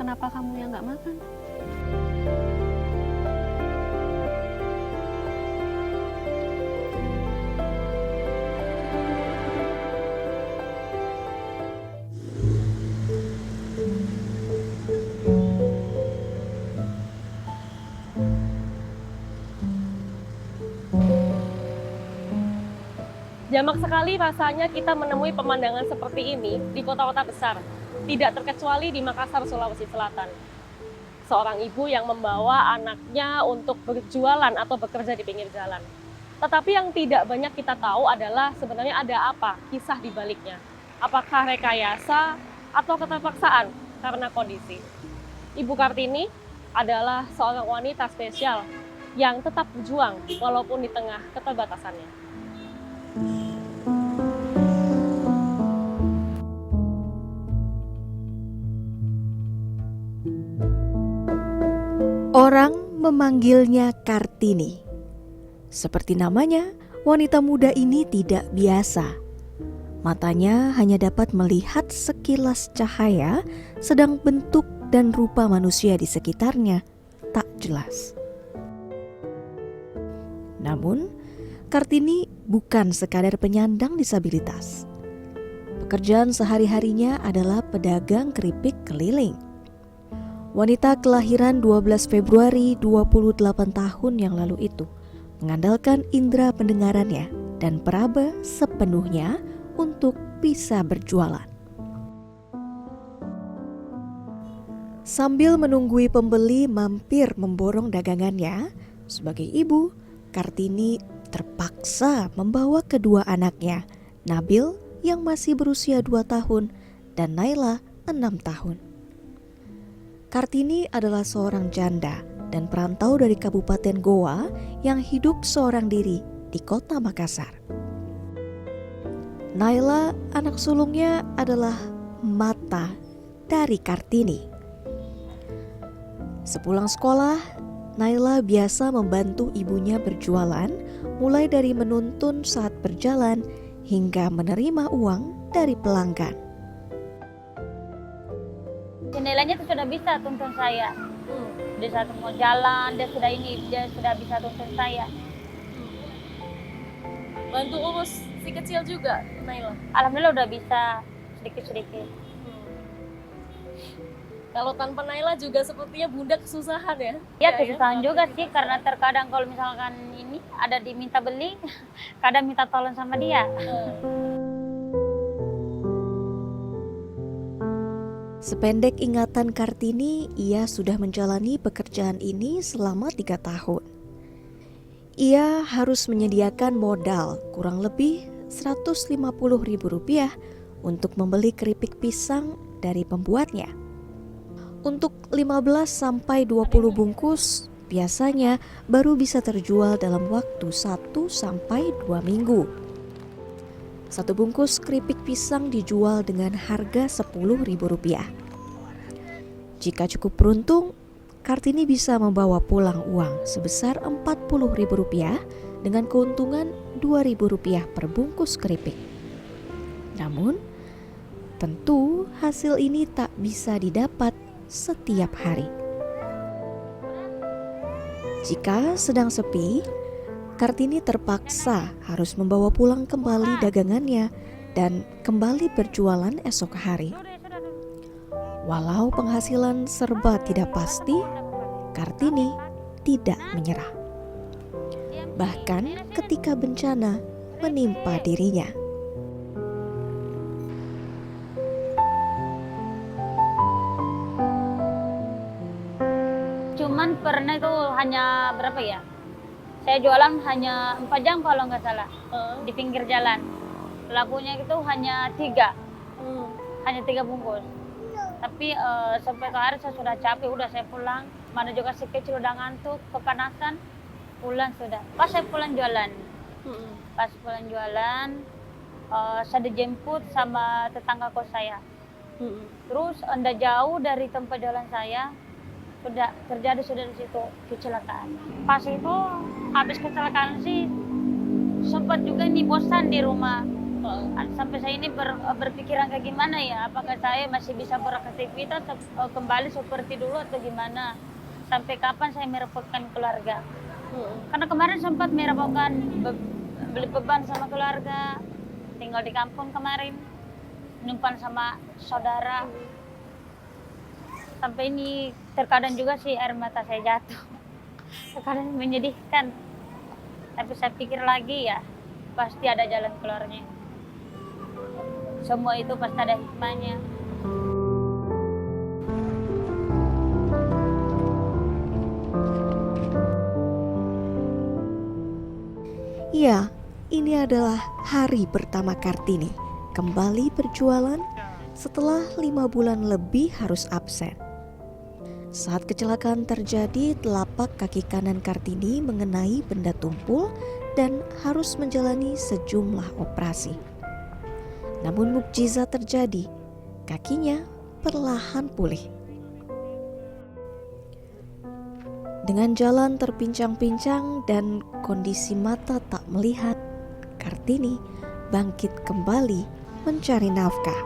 kenapa kamu yang nggak makan? Jamak sekali rasanya kita menemui pemandangan seperti ini di kota-kota besar, tidak terkecuali di Makassar, Sulawesi Selatan. Seorang ibu yang membawa anaknya untuk berjualan atau bekerja di pinggir jalan. Tetapi yang tidak banyak kita tahu adalah sebenarnya ada apa kisah di baliknya. Apakah rekayasa atau keterpaksaan karena kondisi. Ibu Kartini adalah seorang wanita spesial yang tetap berjuang walaupun di tengah keterbatasannya. Orang memanggilnya Kartini. Seperti namanya, wanita muda ini tidak biasa. Matanya hanya dapat melihat sekilas cahaya, sedang bentuk dan rupa manusia di sekitarnya tak jelas. Namun, Kartini bukan sekadar penyandang disabilitas. Pekerjaan sehari-harinya adalah pedagang keripik keliling. Wanita kelahiran 12 Februari 28 tahun yang lalu itu mengandalkan indera pendengarannya dan peraba sepenuhnya untuk bisa berjualan. Sambil menunggui pembeli mampir memborong dagangannya, sebagai ibu, Kartini terpaksa membawa kedua anaknya, Nabil yang masih berusia 2 tahun dan Naila 6 tahun. Kartini adalah seorang janda dan perantau dari Kabupaten Goa yang hidup seorang diri di kota Makassar. Naila, anak sulungnya, adalah mata dari Kartini. Sepulang sekolah, Naila biasa membantu ibunya berjualan, mulai dari menuntun saat berjalan hingga menerima uang dari pelanggan. Jendelanya itu sudah bisa tuntun saya. Dia saat mau jalan, dia sudah bisa tuntun saya. Bantu urus si kecil juga, Naila. Alhamdulillah udah bisa sedikit-sedikit. Kalau tanpa Naila juga sepertinya bunda kesusahan ya? Ya kesusahan juga sih, karena terkadang kalau misalkan ini ada diminta beli, kadang minta tolong sama dia. Sependek ingatan Kartini, ia sudah menjalani pekerjaan ini selama 3 tahun. Ia harus menyediakan modal kurang lebih Rp150.000 untuk membeli keripik pisang dari pembuatnya. Untuk 15-20 bungkus, biasanya baru bisa terjual dalam waktu 1-2 minggu. Satu bungkus keripik pisang dijual dengan harga Rp10.000. Jika cukup beruntung, Kartini bisa membawa pulang uang sebesar Rp40.000 dengan keuntungan Rp2.000 per bungkus keripik. Namun, tentu hasil ini tak bisa didapat setiap hari. Jika sedang sepi, Kartini terpaksa harus membawa pulang kembali dagangannya dan kembali berjualan esok hari. Walau penghasilan serba tidak pasti, Kartini tidak menyerah. Bahkan ketika bencana menimpa dirinya. Cuman pernah itu hanya berapa ya? Saya jualan hanya 4 jam kalau nggak salah di pinggir jalan. Lakunya itu hanya 3, hanya 3 bungkus. Tapi sampai ke hari saya sudah capek, udah saya pulang. Mana juga si kecil udah ngantuk, kepanasan, pulang sudah. Pas saya pulang jualan, saya dijemput sama tetangga kos saya. Terus anda jauh dari tempat jualan saya, sudah terjadi di situ kecelakaan. Pas itu habis kecelakaan sih sempat juga nih bosan di rumah. Sampai saya ini berpikiran kayak gimana ya, apakah saya masih bisa beraktivitas kembali seperti dulu atau gimana, sampai kapan saya merepotkan keluarga. Karena kemarin sempat merepotkan, beli beban sama keluarga, tinggal di kampung kemarin, nyimpan sama saudara. Sampai ini terkadang juga sih air mata saya jatuh, terkadang menyedihkan. Tapi saya pikir lagi ya, pasti ada jalan keluarnya. Semua itu pasti ada hikmahnya. Ya, ini adalah hari pertama Kartini kembali berjualan setelah 5 bulan lebih harus absen. Saat kecelakaan terjadi, telapak kaki kanan Kartini mengenai benda tumpul dan harus menjalani sejumlah operasi. Namun mukjizat terjadi, kakinya perlahan pulih. Dengan jalan terpincang-pincang dan kondisi mata tak melihat, Kartini bangkit kembali mencari nafkah.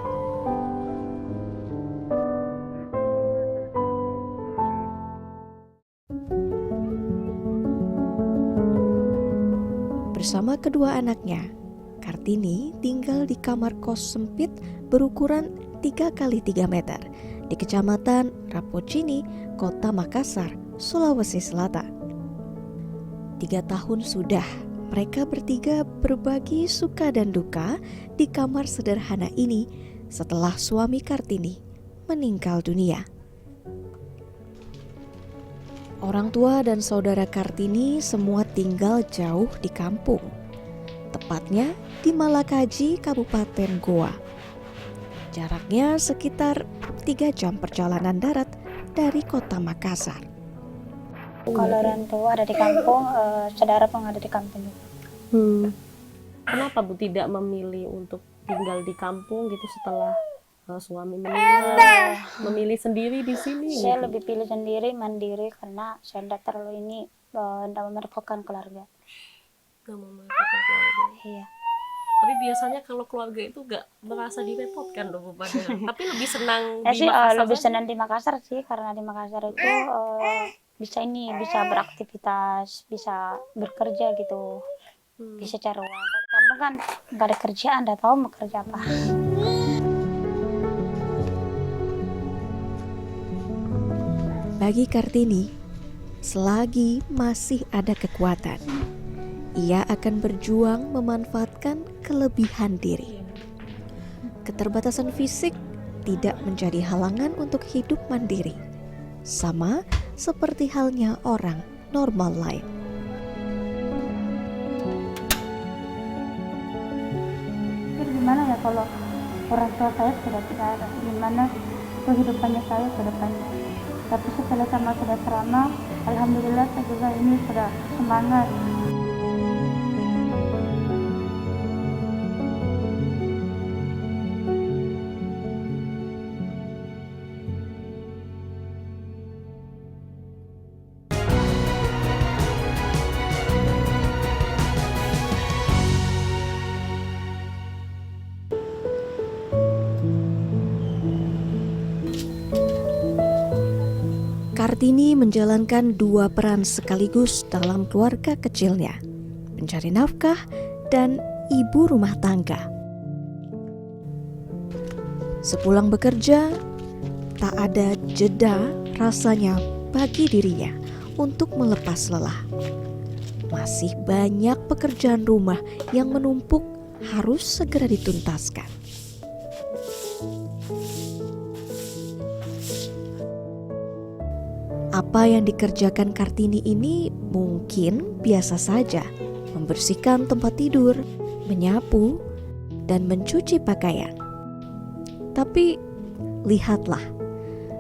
Bersama kedua anaknya, Kartini tinggal di kamar kos sempit berukuran 3x3 meter di Kecamatan Rapocini, Kota Makassar, Sulawesi Selatan. 3 tahun sudah mereka bertiga berbagi suka dan duka di kamar sederhana ini setelah suami Kartini meninggal dunia. Orang tua dan saudara Kartini semua tinggal jauh di kampung, tepatnya di Malakaji, Kabupaten Goa. Jaraknya sekitar 3 jam perjalanan darat dari kota Makassar. Kalau orang tua ada di kampung, saudara pun ada di kampung juga. Kenapa Bu tidak memilih untuk tinggal di kampung gitu setelah suami meninggal, memilih sendiri di sini? Saya gitu? lebih pilih sendiri, mandiri, karena saya tidak terlalu ini tidak merepotkan keluarga. Gak mau merepotkan keluarga. Iya. Tapi biasanya kalau keluarga itu gak merasa direpotkan loh Bu padahal. Tapi lebih senang Saya di sih Makassar. lebih saja. senang di Makassar sih, karena di Makassar itu bisa beraktivitas, bisa bekerja gitu, bisa cari uang. Kalau di kampung kan nggak ada kerjaan, nggak tahu mau kerja apa. Bagi Kartini, selagi masih ada kekuatan, ia akan berjuang memanfaatkan kelebihan diri. Keterbatasan fisik tidak menjadi halangan untuk hidup mandiri, sama seperti halnya orang normal lain. Tapi gimana ya kalau orang tua saya sudah tidak ada, gimana kehidupannya saya ke depannya. Tapi setelah sama sudah ceramah, alhamdulillah saya juga ini sudah semangat. Kartini menjalankan 2 peran sekaligus dalam keluarga kecilnya, pencari nafkah dan ibu rumah tangga. Sepulang bekerja, tak ada jeda rasanya bagi dirinya untuk melepas lelah. Masih banyak pekerjaan rumah yang menumpuk harus segera dituntaskan. Apa yang dikerjakan Kartini ini mungkin biasa saja, membersihkan tempat tidur, menyapu, dan mencuci pakaian. Tapi lihatlah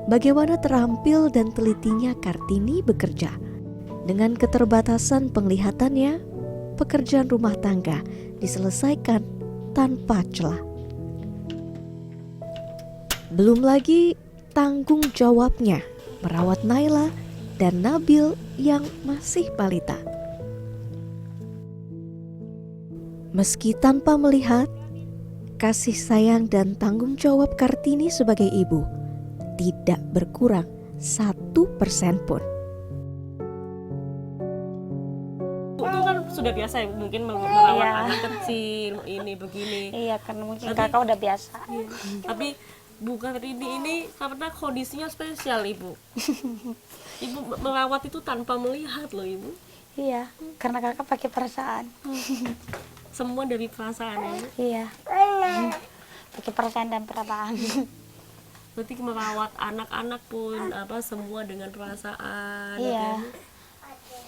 bagaimana terampil dan telitinya Kartini bekerja. Dengan keterbatasan penglihatannya, pekerjaan rumah tangga diselesaikan tanpa celah. Belum lagi tanggung jawabnya merawat Naila dan Nabil yang masih balita. Meski tanpa melihat, kasih sayang dan tanggung jawab Kartini sebagai ibu tidak berkurang 1% pun. Itu kan sudah biasa ya, mungkin merawat Iya. anak kecil, ini begini. Iya, karena mungkin kakak udah biasa. Tapi Bu Kartini ini karena kondisinya spesial, Ibu. Ibu merawat itu tanpa melihat loh, Ibu. Iya, karena kakak pakai perasaan. Semua dari perasaan ya. Iya. Pakai perasaan dan perasaan. Berarti merawat anak-anak pun semua dengan perasaan. Iya. Ya.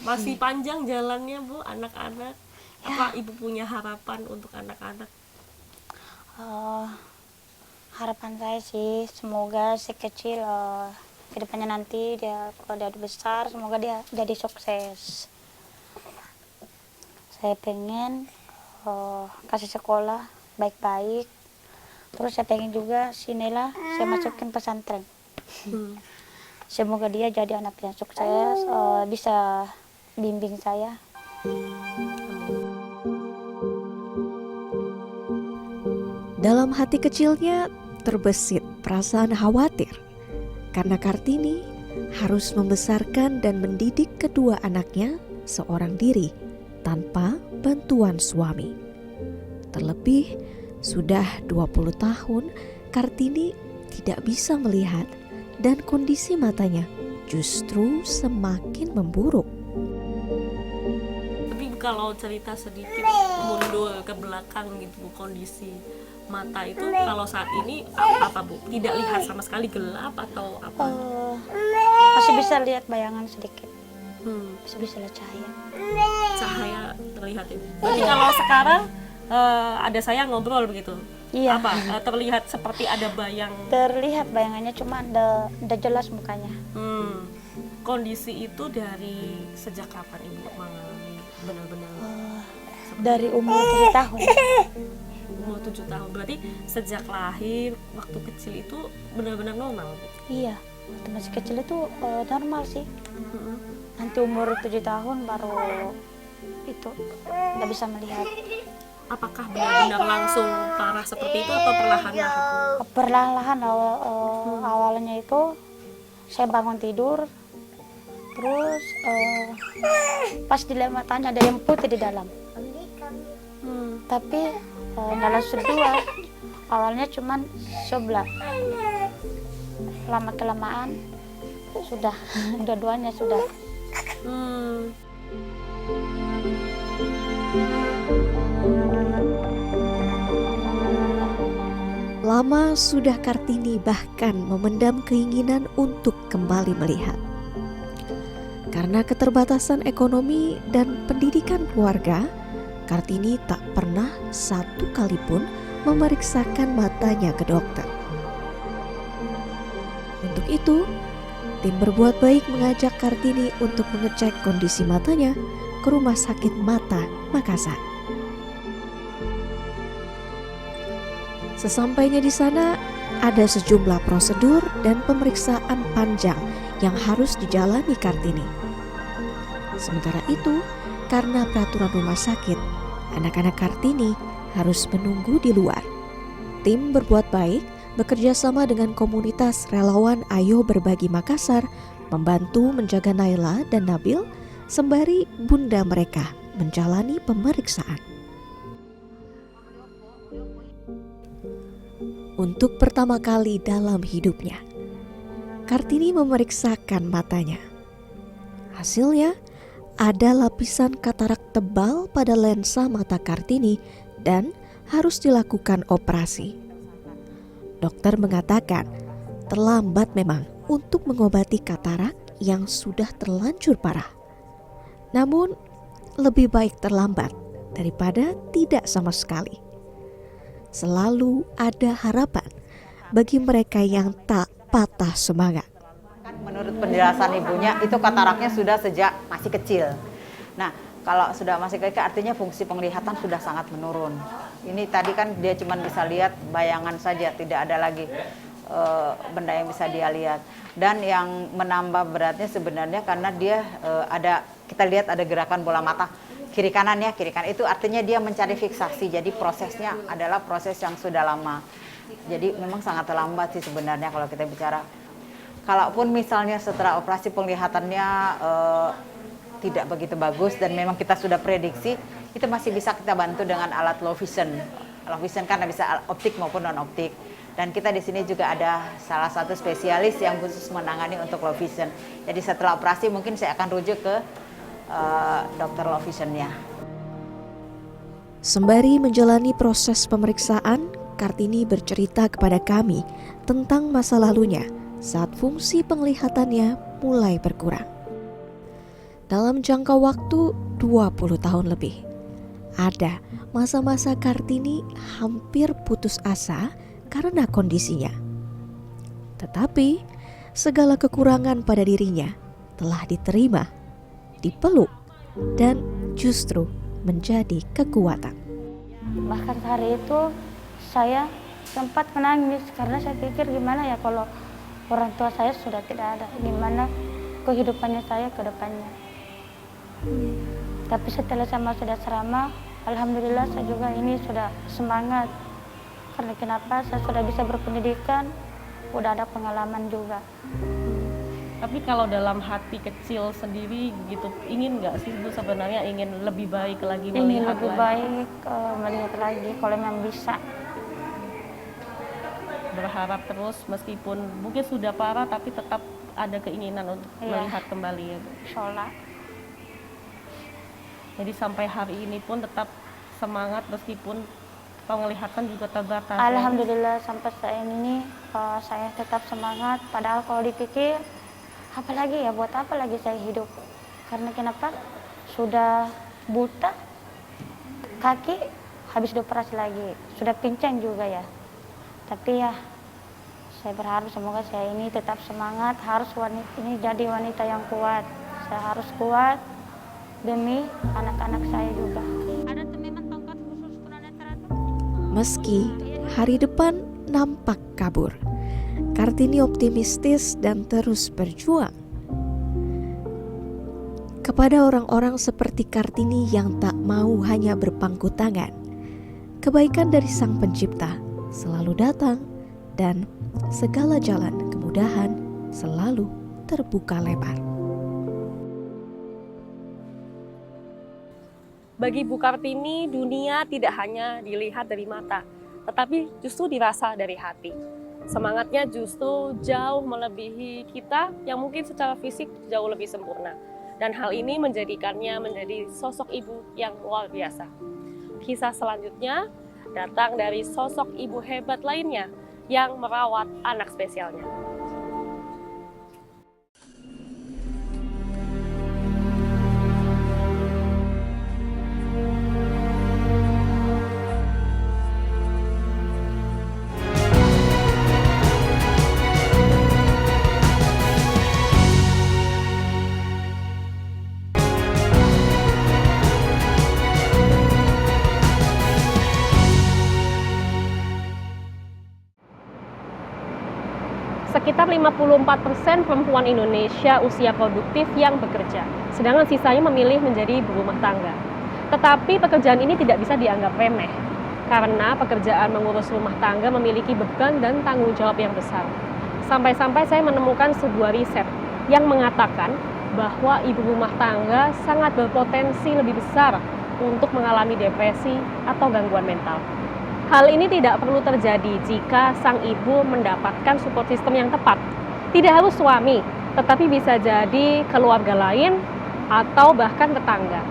Masih panjang jalannya, Bu, anak-anak. Apa Ibu punya harapan untuk anak-anak? Harapan saya sih semoga si kecil kedepannya nanti dia kalau dia udah besar semoga dia jadi sukses. Saya pengen kasih sekolah baik-baik. Terus saya pengen juga si Nela saya masukin pesantren. Semoga dia jadi anak yang sukses, bisa bimbing saya. Dalam hati kecilnya terbesit perasaan khawatir karena Kartini harus membesarkan dan mendidik kedua anaknya seorang diri tanpa bantuan suami. Terlebih sudah 20 tahun Kartini tidak bisa melihat dan kondisi matanya justru semakin memburuk. Tapi kalau cerita sedikit mundur ke belakang gitu, kondisi mata itu kalau saat ini apa Bu? Tidak lihat sama sekali, gelap atau apa? Masih bisa lihat bayangan sedikit, masih bisa lihat cahaya. Cahaya terlihat itu. Berarti kalau sekarang ada saya ngobrol begitu. Iya. Apa terlihat seperti ada bayang? Terlihat bayangannya cuma udah jelas mukanya. Kondisi itu dari sejak kapan Ibu mengalami benar-benar? Dari umur 7 tahun. Umur 7 tahun. Berarti sejak lahir waktu kecil itu benar-benar normal Bu? Iya, waktu masih kecil itu normal sih. Nanti umur 7 tahun baru itu nggak bisa melihat. Apakah benar-benar langsung parah seperti itu atau perlahan-lahan? Perlahan-lahan awalnya itu saya bangun tidur, terus pas dilihat matanya ada yang putih di dalam. Tapi nggak langsung dua, awalnya cuman sebelah. Lama-kelamaan sudah dua-duanya sudah. Lama sudah Kartini bahkan memendam keinginan untuk kembali melihat. Karena keterbatasan ekonomi dan pendidikan keluarga, Kartini tak pernah satu kali pun memeriksakan matanya ke dokter. Untuk itu, tim berbuat baik mengajak Kartini untuk mengecek kondisi matanya ke Rumah Sakit Mata Makassar. Sesampainya di sana, ada sejumlah prosedur dan pemeriksaan panjang yang harus dijalani Kartini. Sementara itu, karena peraturan rumah sakit, anak-anak Kartini harus menunggu di luar. Tim berbuat baik bekerja sama dengan komunitas relawan Ayo Berbagi Makassar membantu menjaga Naila dan Nabil sembari bunda mereka menjalani pemeriksaan. Untuk pertama kali dalam hidupnya, Kartini memeriksakan matanya. Hasilnya, ada lapisan katarak tebal pada lensa mata Kartini dan harus dilakukan operasi. Dokter mengatakan terlambat memang untuk mengobati katarak yang sudah terlanjur parah. Namun, lebih baik terlambat daripada tidak sama sekali. Selalu ada harapan bagi mereka yang tak patah semangat. Menurut penjelasan ibunya, itu kataraknya sudah sejak masih kecil. Nah, kalau sudah masih kecil artinya fungsi penglihatan sudah sangat menurun. Ini tadi kan dia cuma bisa lihat bayangan saja, tidak ada lagi benda yang bisa dia lihat. Dan yang menambah beratnya sebenarnya karena dia kita lihat ada gerakan bola mata kiri kanan ya, kiri kanan itu artinya dia mencari fiksasi. Jadi prosesnya adalah proses yang sudah lama. Jadi memang sangat terlambat sih sebenarnya kalau kita bicara. Kalaupun misalnya setelah operasi penglihatannya tidak begitu bagus dan memang kita sudah prediksi, itu masih bisa kita bantu dengan alat low vision. Low vision karena bisa optik maupun non optik. Dan kita di sini juga ada salah satu spesialis yang khusus menangani untuk low vision. Jadi setelah operasi mungkin saya akan rujuk ke dokter low visionnya. Sembari menjalani proses pemeriksaan, Kartini bercerita kepada kami tentang masa lalunya saat fungsi penglihatannya mulai berkurang. Dalam jangka waktu 20 tahun lebih, ada masa-masa Kartini hampir putus asa karena kondisinya. Tetapi segala kekurangan pada dirinya telah diterima, dipeluk, dan justru menjadi kekuatan. Bahkan hari itu saya sempat menangis karena saya pikir gimana ya kalau orang tua saya sudah tidak ada, gimana kehidupannya saya ke depannya. Tapi setelah saya masuk asrama, alhamdulillah saya juga ini sudah semangat. Karena kenapa? Saya sudah bisa berpendidikan, udah ada pengalaman juga. Tapi kalau dalam hati kecil sendiri gitu, ingin nggak sih Bu sebenarnya ingin lebih baik lagi Ingin melihat lebih lagi? baik melihat lagi kalau memang bisa. Berharap terus meskipun mungkin sudah parah tapi tetap ada keinginan untuk melihat kembali ya Bu. Insya Allah. Jadi sampai hari ini pun tetap semangat meskipun penglihatan juga terbatas. Alhamdulillah sampai saat ini saya tetap semangat. Padahal kalau dipikir, apalagi ya buat apa lagi saya hidup? Karena kenapa? Sudah buta, kaki habis dioperasi lagi, sudah pincang juga ya. Tapi ya saya berharap semoga saya ini tetap semangat. Harus ini jadi wanita yang kuat. Saya harus kuat demi anak-anak saya juga. Ada teman tongkat khusus tunanetra itu? Meski hari depan nampak kabur, Kartini optimistis dan terus berjuang. Kepada orang-orang seperti Kartini yang tak mau hanya berpangku tangan, kebaikan dari Sang Pencipta selalu datang dan segala jalan kemudahan selalu terbuka lebar. Bagi Bu Kartini, dunia tidak hanya dilihat dari mata, tetapi justru dirasa dari hati. Semangatnya justru jauh melebihi kita yang mungkin secara fisik jauh lebih sempurna. Dan hal ini menjadikannya menjadi sosok ibu yang luar biasa. Kisah selanjutnya datang dari sosok ibu hebat lainnya yang merawat anak spesialnya. Sekitar 54% perempuan Indonesia usia produktif yang bekerja, sedangkan sisanya memilih menjadi ibu rumah tangga. Tetapi pekerjaan ini tidak bisa dianggap remeh, karena pekerjaan mengurus rumah tangga memiliki beban dan tanggung jawab yang besar. Sampai-sampai saya menemukan sebuah riset yang mengatakan bahwa ibu rumah tangga sangat berpotensi lebih besar untuk mengalami depresi atau gangguan mental. Hal ini tidak perlu terjadi jika sang ibu mendapatkan support system yang tepat. Tidak harus suami, tetapi bisa jadi keluarga lain atau bahkan tetangga.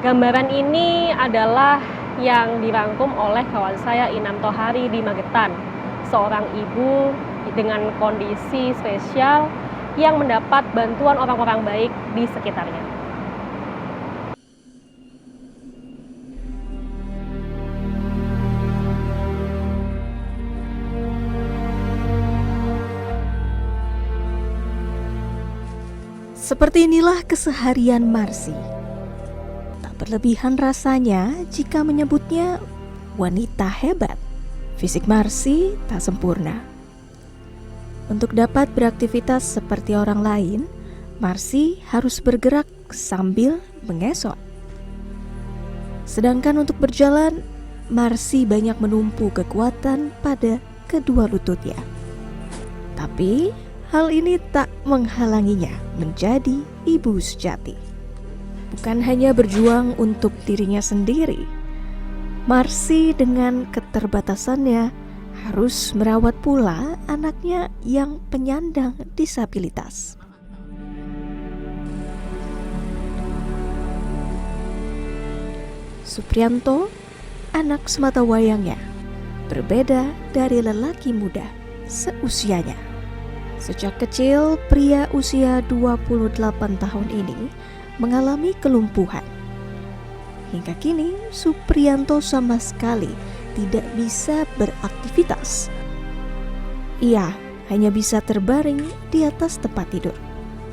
Gambaran ini adalah yang dirangkum oleh kawan saya Inam Tohari di Magetan, seorang ibu dengan kondisi spesial yang mendapat bantuan orang-orang baik di sekitarnya. Seperti inilah keseharian Marsi. Tak berlebihan rasanya jika menyebutnya wanita hebat. Fisik Marsi tak sempurna. Untuk dapat beraktivitas seperti orang lain, Marsi harus bergerak sambil mengesot. Sedangkan untuk berjalan, Marsi banyak menumpu kekuatan pada kedua lututnya. Tapi hal ini tak menghalanginya menjadi ibu sejati. Bukan hanya berjuang untuk dirinya sendiri, Marsi dengan keterbatasannya harus merawat pula anaknya yang penyandang disabilitas. Supriyanto, anak sematawayangnya, berbeda dari lelaki muda seusianya. Sejak kecil, pria usia 28 tahun ini mengalami kelumpuhan. Hingga kini, Supriyanto sama sekali tidak bisa beraktivitas. Ia hanya bisa terbaring di atas tempat tidur.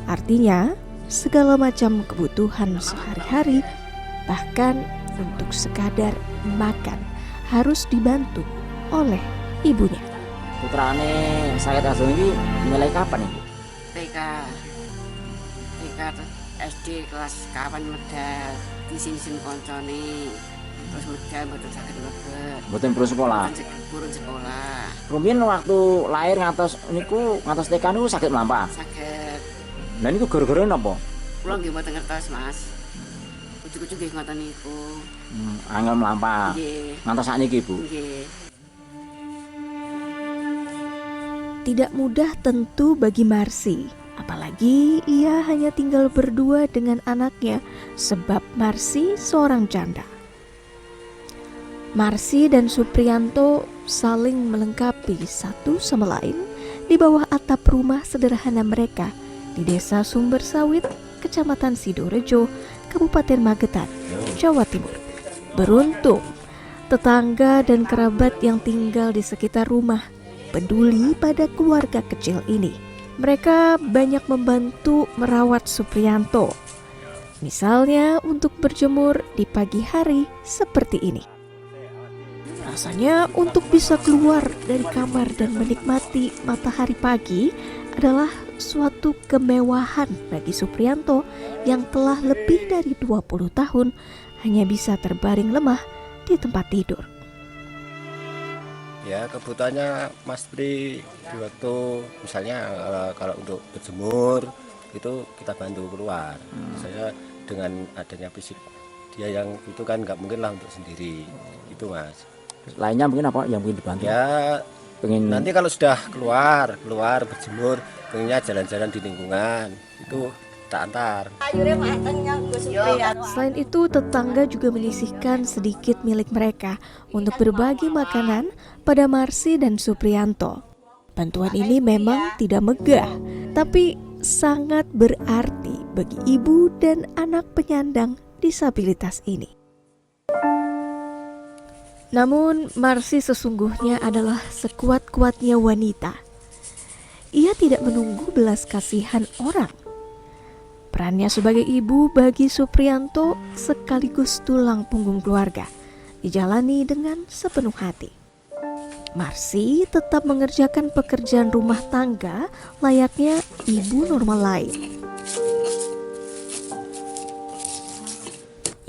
Artinya, segala macam kebutuhan sehari-hari, bahkan untuk sekadar makan, harus dibantu oleh ibunya. Putrane sakit asli ini mulai kapan Ibu? TK SD kelas kapan medal di sini koncone terus medal mboten saged mlebet Mboten purun sekolah. Purun sekolah Rumiyin waktu lahir ngantos TK niku sakit mlampah. saged Lah niku gara-gara napa? kula nggih mboten ngertos Mas ujug-ujug nggih ngoten niku Angel mlampah. nggih Ngantos sakniki Ibu. nggih. Tidak mudah tentu bagi Marsi, apalagi ia hanya tinggal berdua dengan anaknya sebab Marsi seorang janda. Marsi dan Supriyanto saling melengkapi satu sama lain di bawah atap rumah sederhana mereka di Desa Sumber Sawit, Kecamatan Sidorejo, Kabupaten Magetan, Jawa Timur. Beruntung, tetangga dan kerabat yang tinggal di sekitar rumah peduli pada keluarga kecil ini. Mereka banyak membantu merawat Supriyanto. Misalnya untuk berjemur di pagi hari seperti ini. Rasanya untuk bisa keluar dari kamar dan menikmati matahari pagi adalah suatu kemewahan bagi Supriyanto yang telah lebih dari 20 tahun hanya bisa terbaring lemah di tempat tidur. Ya, kebutuhannya Mas Pri di waktu misalnya kalau untuk berjemur itu kita bantu keluar. Saya dengan adanya fisik dia yang itu kan nggak mungkin lah untuk sendiri. Itu Mas. Lainnya mungkin apa yang mungkin dibantu? Ya, Pengen nanti kalau sudah keluar berjemur, pengennya jalan-jalan di lingkungan itu tak antar. Selain itu, tetangga juga menyisihkan sedikit milik mereka untuk berbagi makanan pada Marsi dan Supriyanto. Bantuan ini memang tidak megah, tapi sangat berarti bagi ibu dan anak penyandang disabilitas ini. Namun, Marsi sesungguhnya adalah sekuat-kuatnya wanita. Ia tidak menunggu belas kasihan orang. Perannya sebagai ibu bagi Supriyanto sekaligus tulang punggung keluarga dijalani dengan sepenuh hati. Marsi tetap mengerjakan pekerjaan rumah tangga layaknya ibu normal lain.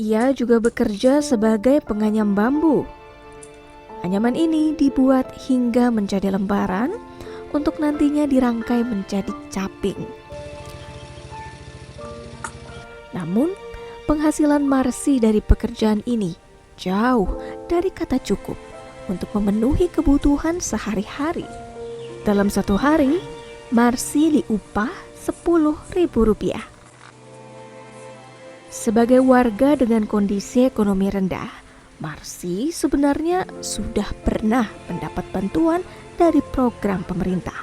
Ia juga bekerja sebagai penganyam bambu. Anyaman ini dibuat hingga menjadi lembaran untuk nantinya dirangkai menjadi caping. Namun, penghasilan Marsi dari pekerjaan ini jauh dari kata cukup untuk memenuhi kebutuhan sehari-hari. Dalam satu hari, Marsi diupah Rp10.000. Sebagai warga dengan kondisi ekonomi rendah, Marsi sebenarnya sudah pernah mendapat bantuan dari program pemerintah.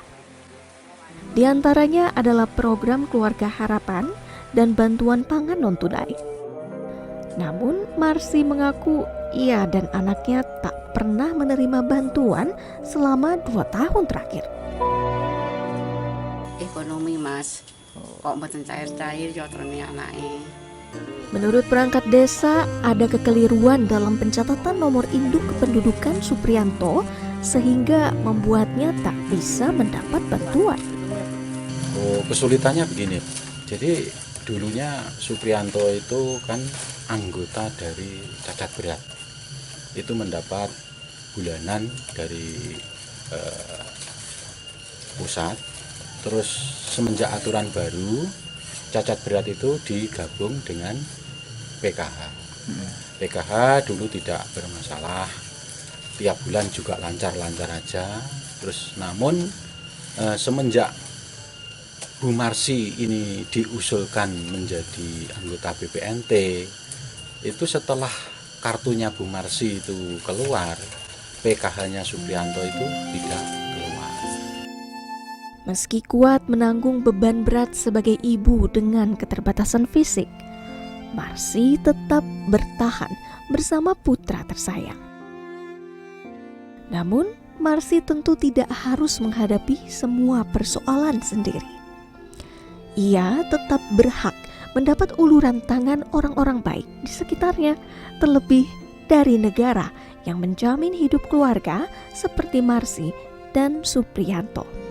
Di antaranya adalah program Keluarga Harapan dan bantuan pangan non-tunai. Namun, Marsi mengaku ia dan anaknya tak pernah menerima bantuan selama 2 tahun terakhir. Ekonomi Mas kok mboten cair-cair yo trene anake. Menurut perangkat desa, ada kekeliruan dalam pencatatan nomor induk kependudukan Supriyanto sehingga membuatnya tak bisa mendapat bantuan. Kesulitannya begini, jadi dulunya Supriyanto itu kan anggota dari cacat berat. Itu mendapat bulanan dari pusat. Terus semenjak aturan baru, cacat berat itu digabung dengan PKH. PKH dulu tidak bermasalah, tiap bulan juga lancar-lancar aja. Terus namun semenjak Bu Marsi ini diusulkan menjadi anggota BPNT, itu setelah kartunya Bu Marsi itu keluar, PKH-nya Supriyanto itu tidak keluar. Meski kuat menanggung beban berat sebagai ibu dengan keterbatasan fisik, Marsi tetap bertahan bersama putra tersayang. Namun, Marsi tentu tidak harus menghadapi semua persoalan sendiri. Ia tetap berhak mendapat uluran tangan orang-orang baik di sekitarnya, terlebih dari negara yang menjamin hidup keluarga seperti Marsi dan Supriyanto.